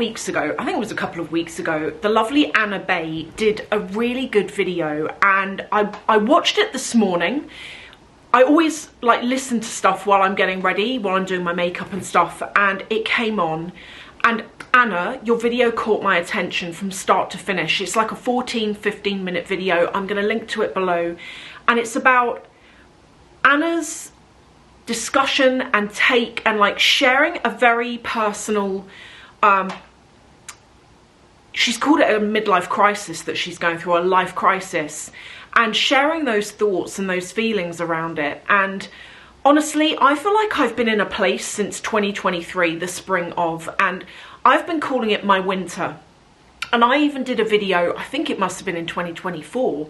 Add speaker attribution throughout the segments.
Speaker 1: weeks ago, I think it was a couple of weeks ago, the lovely Anna Bey did a really good video, and I watched it this morning. I always like listen to stuff while I'm getting ready, while I'm doing my makeup and stuff, and it came on. And Anna, your video caught my attention from start to finish. It's like a 14-15 minute video. I'm going to link to it below. And it's about Anna's discussion and take and like sharing a very personal, she's called it a midlife crisis that she's going through, a life crisis, and sharing those thoughts and those feelings around it. And honestly, I feel like I've been in a place since 2023, the spring of, and I've been calling it my winter. And I even did a video, I think it must have been in 2024,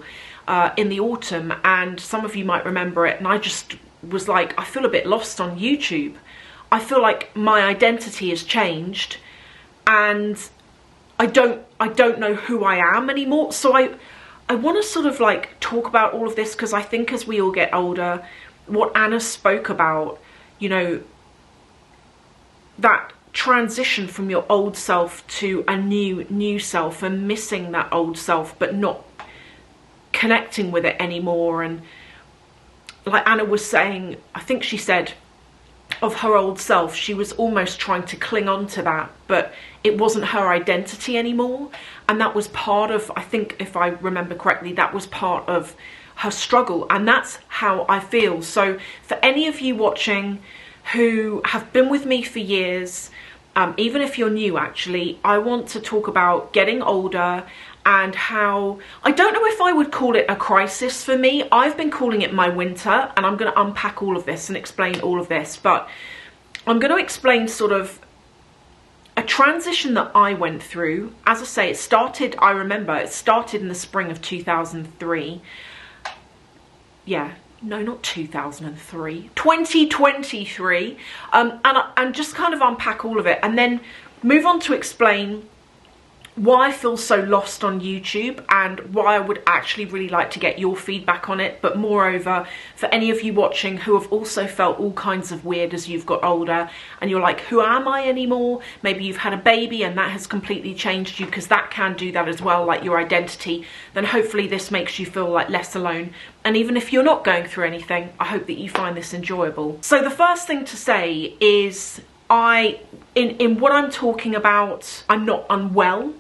Speaker 1: in the autumn, and some of you might remember it, and I just was like, I feel a bit lost on YouTube. I feel like my identity has changed, and I don't know who I am anymore. So I want to sort of like talk about all of this, because I think as we all get older, what Anna spoke about, you know, that transition from your old self to a new self, and missing that old self but not connecting with it anymore. And like Anna was saying, I think she said of her old self, she was almost trying to cling on to that, but it wasn't her identity anymore. And that was part of, I think if I remember correctly, that was part of her struggle. And that's how I feel. So for any of you watching who have been with me for years, even if you're new, actually, I want to talk about getting older and how, I don't know if I would call it a crisis for me. I've been calling it my winter, and I'm going to unpack all of this and explain all of this. But I'm going to explain sort of a transition that I went through. As I say, it started, I remember, it started in the spring of 2003. Yeah. No, not 2003, 2023, and just kind of unpack all of it, and then move on to explain why I feel so lost on YouTube, and why I would actually really like to get your feedback on it. But moreover, for any of you watching who have also felt all kinds of weird as you've got older, and you're like, who am I anymore? Maybe you've had a baby and that has completely changed you, because that can do that as well, like your identity. Then hopefully this makes you feel like less alone. And even if you're not going through anything, I hope that you find this enjoyable. So the first thing to say is, in what I'm talking about, I'm not unwell.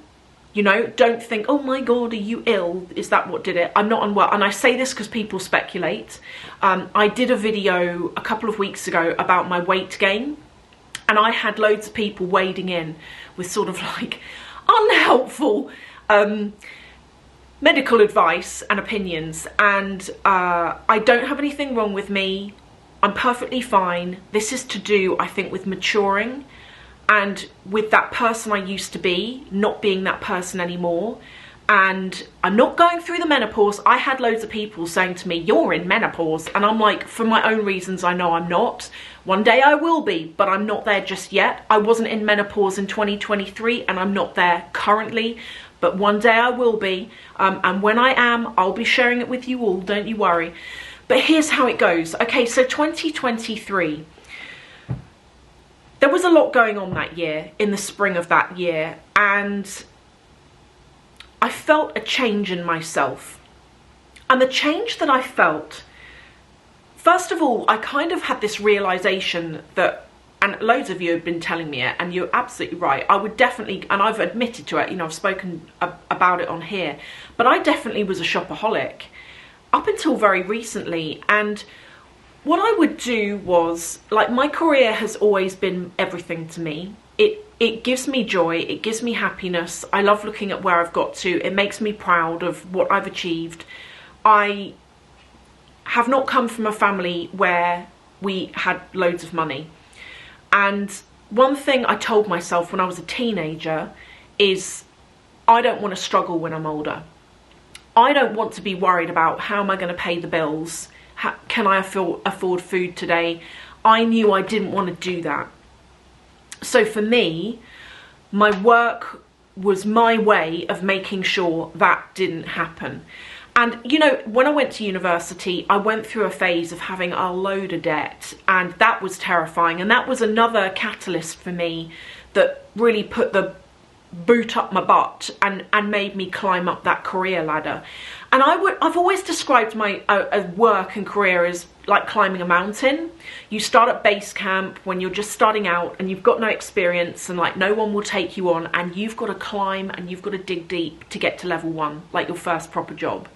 Speaker 1: You know, don't think, oh my God, are you ill? Is that what did it? I'm not unwell. And I say this because people speculate. I did a video a couple of weeks ago about my weight gain, and I had loads of people wading in with sort of like unhelpful medical advice and opinions. And I don't have anything wrong with me. I'm perfectly fine. This is to do, I think, with maturing, and with that person I used to be, not being that person anymore. And I'm not going through the menopause. I had loads of people saying to me, you're in menopause. And I'm like, for my own reasons, I know I'm not. One day I will be, but I'm not there just yet. I wasn't in menopause in 2023, and I'm not there currently. But one day I will be. And when I am, I'll be sharing it with you all, don't you worry. But here's how it goes. Okay, so 2023. There was a lot going on that year, in the spring of that year, and I felt a change in myself. And the change that I felt, first of all, I kind of had this realization that, and loads of you have been telling me it, and you're absolutely right, I would definitely, and I've admitted to it, you know, I've spoken about it on here, but I definitely was a shopaholic up until very recently. And what I would do was, like, my career has always been everything to me. It gives me joy, it gives me happiness. I love looking at where I've got to. It makes me proud of what I've achieved. I have not come from a family where we had loads of money. And one thing I told myself when I was a teenager is, I don't want to struggle when I'm older. I don't want to be worried about how am I going to pay the bills. Can I afford food today? I knew I didn't want to do that. So for me, my work was my way of making sure that didn't happen. And, you know, when I went to university, I went through a phase of having a load of debt, and that was terrifying. And that was another catalyst for me that really put the boot up my butt and made me climb up that career ladder. And I've always described my work and career as like climbing a mountain. You start at base camp when you're just starting out and you've got no experience and like no one will take you on, and you've got to climb and you've got to dig deep to get to level 1, like your first proper job.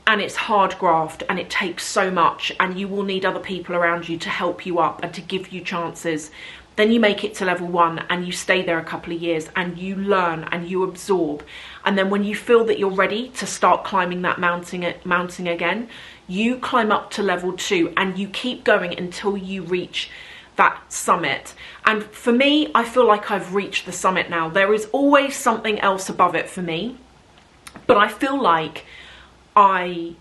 Speaker 1: And it's hard graft and it takes so much, and you will need other people around you to help you up and to give you chances. Then you make it to level 1 and you stay there a couple of years and you learn and you absorb. And then when you feel that you're ready to start climbing that mountain again, you climb up to level 2 and you keep going until you reach that summit. And for me, I feel like I've reached the summit now. There is always something else above it for me, but I feel like I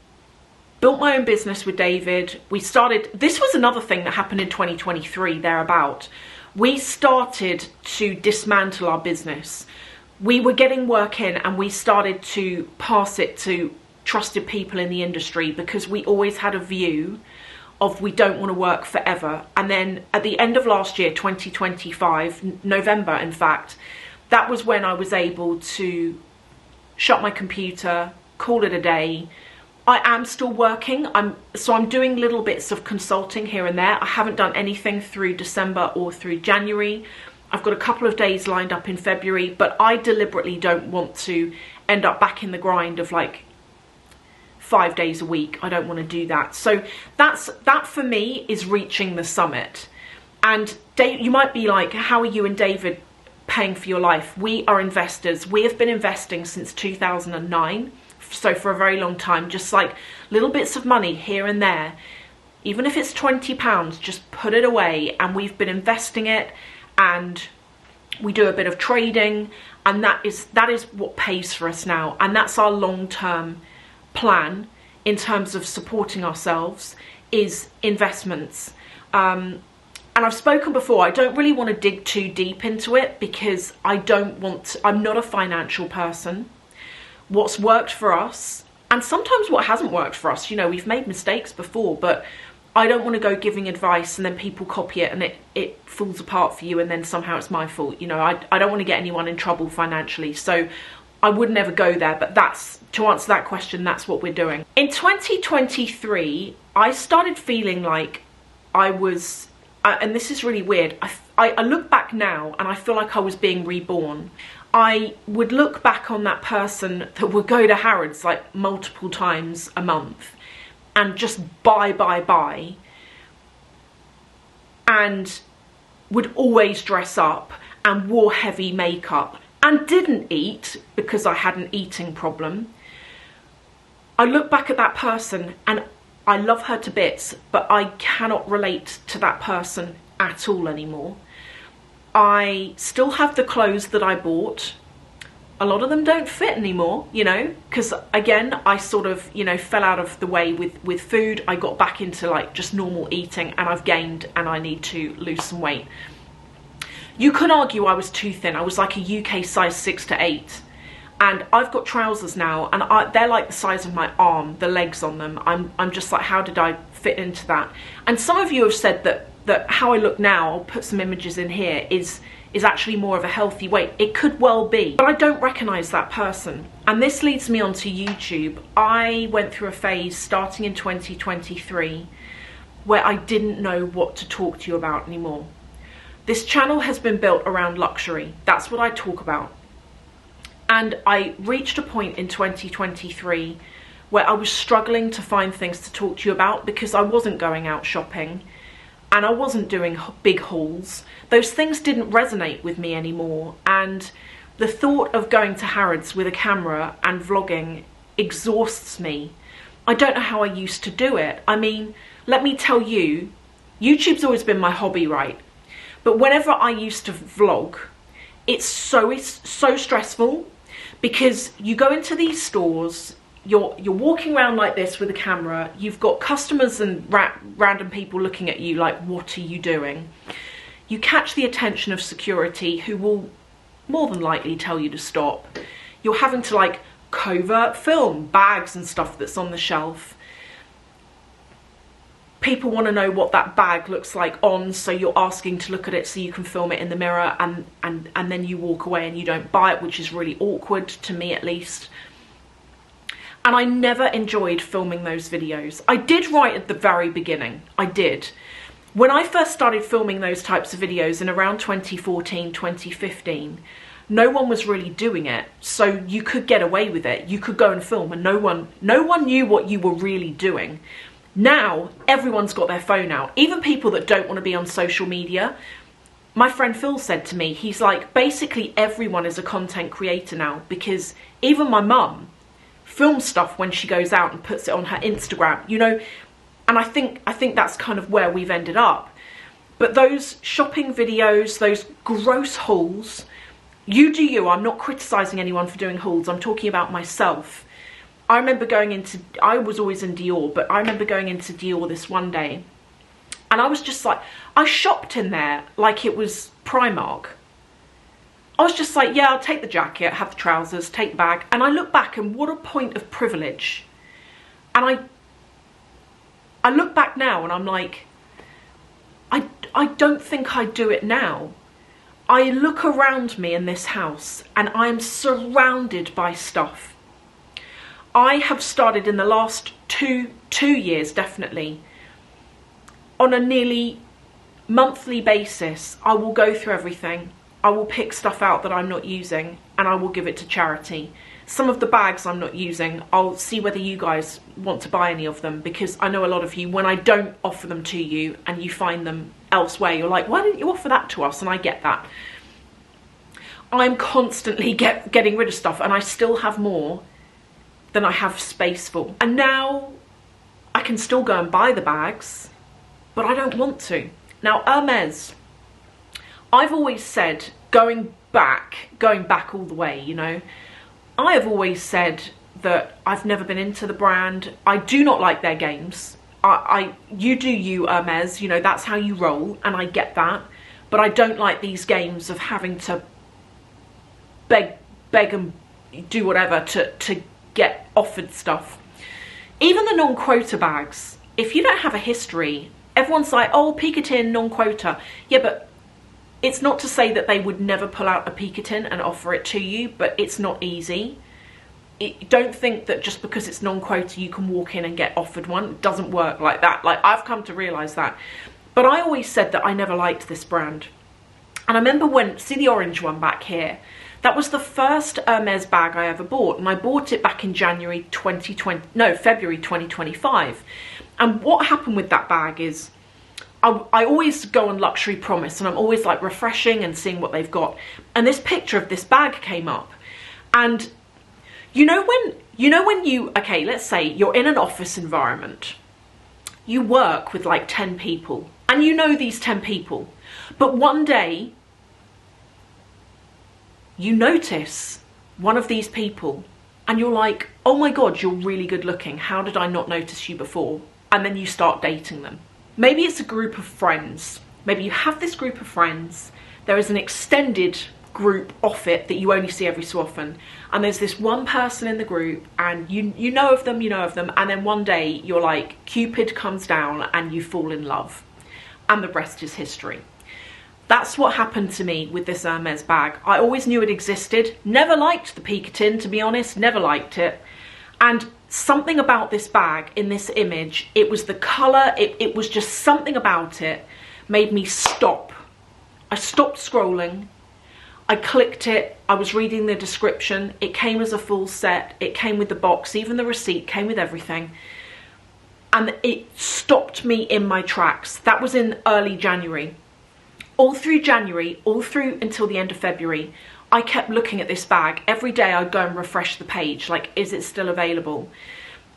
Speaker 1: built my own business with David. This was another thing that happened in 2023, thereabout. We started to dismantle our business. We were getting work in and we started to pass it to trusted people in the industry because we always had a view of we don't want to work forever. And then at the end of last year, 2025, November in fact, that was when I was able to shut my computer, call it a day. I am still working. I'm doing little bits of consulting here and there. I haven't done anything through December or through January. I've got a couple of days lined up in February, but I deliberately don't want to end up back in the grind of like 5 days a week. I don't want to do that. So that for me is reaching the summit. And Dave, you might be like, how are you and David paying for your life? We are investors. We have been investing since 2009. So for a very long time, just like little bits of money here and there, even if it's £20, just put it away. And we've been investing it, and we do a bit of trading, and that is what pays for us now. And that's our long-term plan in terms of supporting ourselves, is investments. And I've spoken before, I don't really want to dig too deep into it because I'm not a financial person. What's worked for us, and sometimes what hasn't worked for us, you know, we've made mistakes before, but I don't want to go giving advice and then people copy it and it falls apart for you and then somehow it's my fault. You know, I don't want to get anyone in trouble financially, so I would never go there. But that's, to answer that question, that's what we're doing. In 2023, I started feeling like I was, and this is really weird, I look back now and I feel like I was being reborn. I would look back on that person that would go to Harrods like multiple times a month and just buy, and would always dress up and wore heavy makeup and didn't eat because I had an eating problem. I look back at that person and I love her to bits, but I cannot relate to that person at all anymore. I still have the clothes that I bought. A lot of them don't fit anymore, you know, because again, I sort of, you know, fell out of the way with food. I got back into like just normal eating, and I've gained and I need to lose some weight. You could argue I was too thin. I was like a UK size 6 to 8. And I've got trousers now and they're like the size of my arm, the legs on them. I'm just like, how did I fit into that? And some of you have said that how I look now, I'll put some images in here, is actually more of a healthy weight. It could well be, but I don't recognize that person. And this leads me onto YouTube. I went through a phase starting in 2023 where I didn't know what to talk to you about anymore. This channel has been built around luxury. That's what I talk about. And I reached a point in 2023 where I was struggling to find things to talk to you about because I wasn't going out shopping. And I wasn't doing big hauls. Those things didn't resonate with me anymore. And the thought of going to Harrods with a camera and vlogging exhausts me. I don't know how I used to do it. I mean, let me tell you, YouTube's always been my hobby, right? But whenever I used to vlog, it's so stressful because you go into these stores, you're walking around like this with a camera, you've got customers and random people looking at you like, what are you doing? You catch the attention of security who will more than likely tell you to stop. You're having to like covert film bags and stuff that's on the shelf. people want to know what that bag looks like on, so you're asking to look at it so you can film it in the mirror, and then you walk away and you don't buy it, which is really awkward, to me at least. And I never enjoyed filming those videos. I did right at the very beginning, I did. When I first started filming those types of videos in around 2014, 2015, no one was really doing it, so you could get away with it. You could go and film and no one knew what you were really doing. Now, everyone's got their phone out, even people that don't want to be on social media. My friend Phil said to me, he's like, basically everyone is a content creator now, because even my mum films stuff when she goes out and puts it on her Instagram, you know, and I think that's kind of where we've ended up. But those shopping videos, those gross hauls, you do you. I'm not criticising anyone for doing hauls, I'm talking about myself. I remember I was always in Dior, but I remember going into Dior this one day, and I was just like, I shopped in there like it was Primark. I was just like, yeah, I'll take the jacket, have the trousers, take the bag. And I look back, and what a point of privilege. And I look back now and I'm like, I don't think I'd do it now. I look around me in this house and I am surrounded by stuff. I have started in the last two years, definitely, on a nearly monthly basis, I will go through everything. I will pick stuff out that I'm not using and I will give it to charity. Some of the bags I'm not using, I'll see whether you guys want to buy any of them, because I know a lot of you, when I don't offer them to you and you find them elsewhere, you're like, why didn't you offer that to us? And I get that. I'm constantly getting rid of stuff, and I still have more than I have space for. And now I can still go and buy the bags, but I don't want to. Now, Hermes, I've always said, going back all the way, you know, I have always said that I've never been into the brand. I do not like their games. You do you, Hermes, you know, that's how you roll, and I get that. But I don't like these games of having to beg and do whatever to get offered stuff. Even the non-quota bags, if you don't have a history, everyone's like, oh, Picotin, non-quota. Yeah, but it's not to say that they would never pull out a Picotin and offer it to you, but it's not easy. Don't think that just because it's non-quota you can walk in and get offered one. It doesn't work like that. Like, I've come to realise that. But I always said that I never liked this brand. And I remember see the orange one back here? That was the first Hermes bag I ever bought, and I bought it back in February 2025. And what happened with that bag is, I always go on Luxury Promise, and I'm always like refreshing and seeing what they've got. And this picture of this bag came up, and okay, let's say you're in an office environment, you work with like 10 people, and you know these 10 people, but one day you notice one of these people and you're like, oh my God, you're really good looking. How did I not notice you before? And then you start dating them. Maybe it's a group of friends. Maybe you have this group of friends. There is an extended group off it that you only see every so often. And there's this one person in the group, and you know of them, and then one day you're like, Cupid comes down and you fall in love. And the rest is history. That's what happened to me with this Hermes bag. I always knew it existed. Never liked the Picotin, to be honest. Never liked it. And something about this bag in this image, it was the colour, it was just something about it made me stop. I stopped scrolling. I clicked it. I was reading the description. It came as a full set. It came with the box. Even the receipt came with everything. And it stopped me in my tracks. That was in early January. All through January, all through until the end of February, I kept looking at this bag. Every day I'd go and refresh the page, like, is it still available?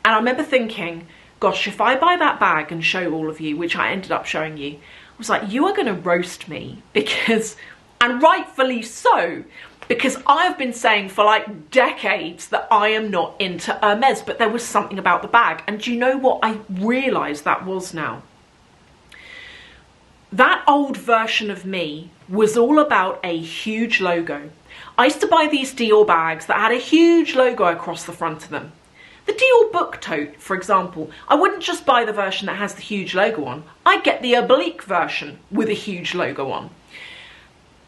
Speaker 1: And I remember thinking, gosh, if I buy that bag and show all of you, which I ended up showing you, I was like, you are going to roast me, because, and rightfully so, because I've been saying for like decades that I am not into Hermes, but there was something about the bag. And do you know what I realised that was now? That old version of me was all about a huge logo. I used to buy these Dior bags that had a huge logo across the front of them. The Dior book tote, for example, I wouldn't just buy the version that has the huge logo on. I'd get the oblique version with a huge logo on.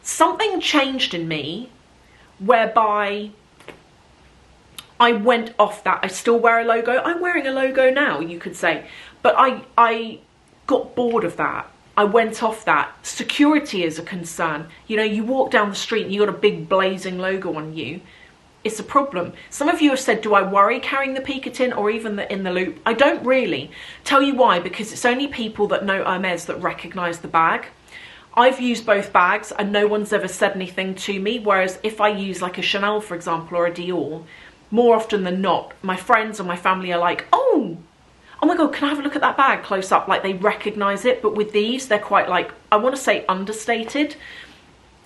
Speaker 1: Something changed in me whereby I went off that. I still wear a logo. I'm wearing a logo now, you could say. But I got bored of that. I went off that. Security is a concern. You know, you walk down the street and you got a big blazing logo on you. It's a problem. Some of you have said, do I worry carrying the Picotin or even the in the loop? I don't really. Tell you why, because it's only people that know Hermes that recognise the bag. I've used both bags and no one's ever said anything to me, whereas if I use like a Chanel, for example, or a Dior, more often than not, my friends or my family are like, oh my God, can I have a look at that bag close up? Like they recognise it, but with these, they're quite like, I want to say understated.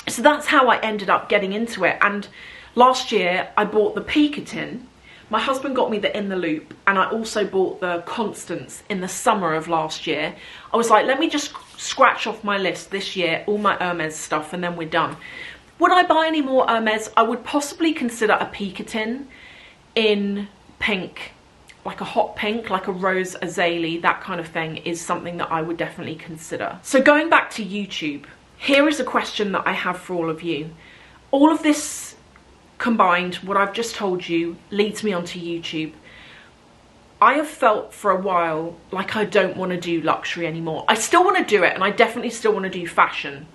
Speaker 1: So that's how I ended up getting into it. And last year, I bought the Picotin. My husband got me the In the Loop, and I also bought the Constance in the summer of last year. I was like, let me just scratch off my list this year, all my Hermes stuff, and then we're done. Would I buy any more Hermes? I would possibly consider a Picotin in pink, like a hot pink, like a rose azalea, that kind of thing is something that I would definitely consider. So going back to YouTube, here is a question that I have for all of you. All of this combined, what I've just told you, leads me onto YouTube. I have felt for a while like I don't want to do luxury anymore. I still want to do it, and I definitely still want to do fashion.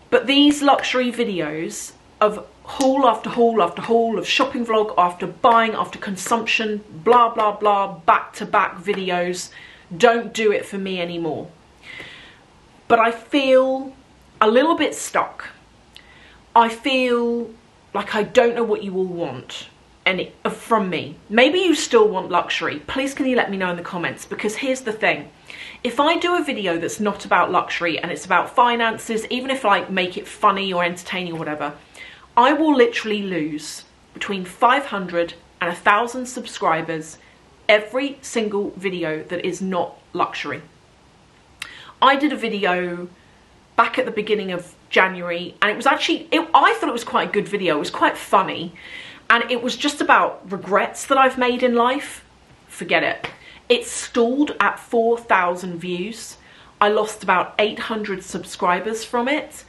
Speaker 1: But these luxury videos of haul after haul after haul, of shopping vlog after buying after consumption, blah, blah, blah, back-to-back videos, don't do it for me anymore. But I feel a little bit stuck. I feel like I don't know what you all want from me. Maybe you still want luxury. Please can you let me know in the comments, because here's the thing. If I do a video that's not about luxury and it's about finances, even if I make it funny or entertaining or whatever, I will literally lose between 500 and 1,000 subscribers every single video that is not luxury. I did a video back at the beginning of January, and it was actually, I thought it was quite a good video. It was quite funny, and it was just about regrets that I've made in life. Forget it. It stalled at 4,000 views. I lost about 800 subscribers from it,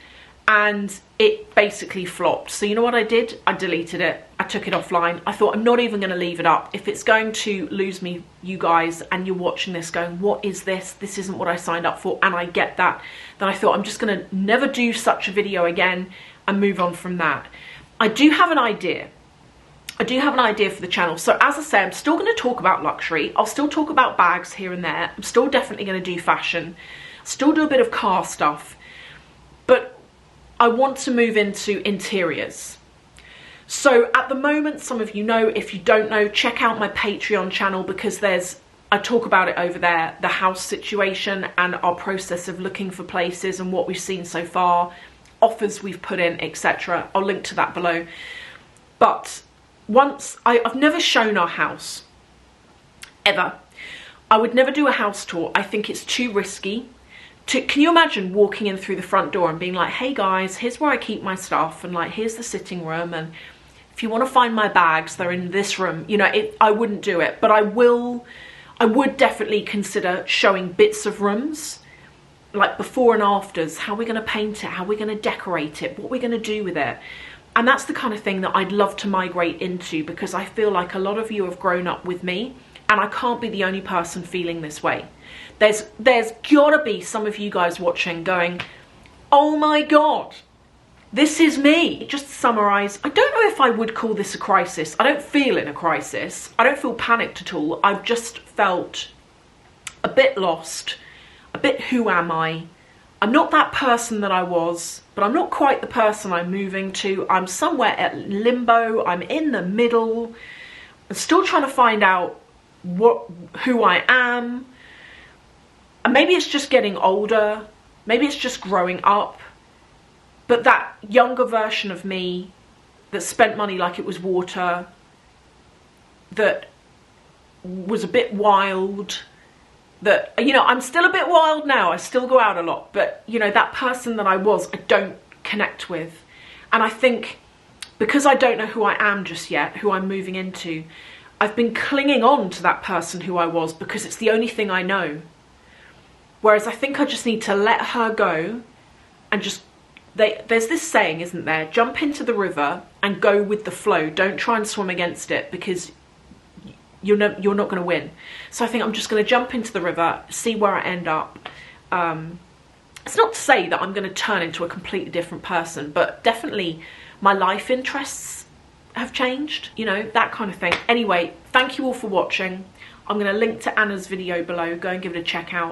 Speaker 1: and it basically flopped. So you know what I did? I deleted it. I took it offline. I thought, I'm not even going to leave it up. If it's going to lose me, you guys, and you're watching this going, what is this? This isn't what I signed up for, and I get that. Then I thought, I'm just going to never do such a video again and move on from that. I do have an idea. I do have an idea for the channel. So as I say, I'm still going to talk about luxury. I'll still talk about bags here and there. I'm still definitely going to do fashion. Still do a bit of car stuff. But I want to move into interiors. So at the moment, some of you know, if you don't know, check out my Patreon channel, because I talk about it over there, the house situation and our process of looking for places and what we've seen so far, offers we've put in, etc. I'll link to that below. But I've never shown our house, ever. I would never do a house tour. I think it's too risky. Can you imagine walking in through the front door and being like, hey guys, here's where I keep my stuff, and like, here's the sitting room, and if you want to find my bags, they're in this room. You know, I wouldn't do it, but I would definitely consider showing bits of rooms, like before and afters. How are we going to paint it? How are we going to decorate it? What are we going to do with it? And that's the kind of thing that I'd love to migrate into, because I feel like a lot of you have grown up with me, and I can't be the only person feeling this way. There's gotta be some of you guys watching going, oh my God, this is me. Just to summarize, I don't know if I would call this a crisis. I don't feel in a crisis. I don't feel panicked at all. I've just felt a bit lost, a bit who am I? I'm not that person that I was, but I'm not quite the person I'm moving to. I'm somewhere at limbo. I'm in the middle. I'm still trying to find out who I am. And maybe it's just getting older. Maybe it's just growing up. But that younger version of me that spent money like it was water, that was a bit wild, that, you know, I'm still a bit wild now. I still go out a lot. But, you know, that person that I was, I don't connect with. And I think because I don't know who I am just yet, who I'm moving into, I've been clinging on to that person who I was because it's the only thing I know. Whereas I think I just need to let her go and just, there's this saying, isn't there? Jump into the river and go with the flow. Don't try and swim against it, because you're not going to win. So I think I'm just going to jump into the river, see where I end up. It's not to say that I'm going to turn into a completely different person, but definitely my life interests have changed, you know, that kind of thing. Anyway, thank you all for watching. I'm going to link to Anna's video below. Go and give it a check out.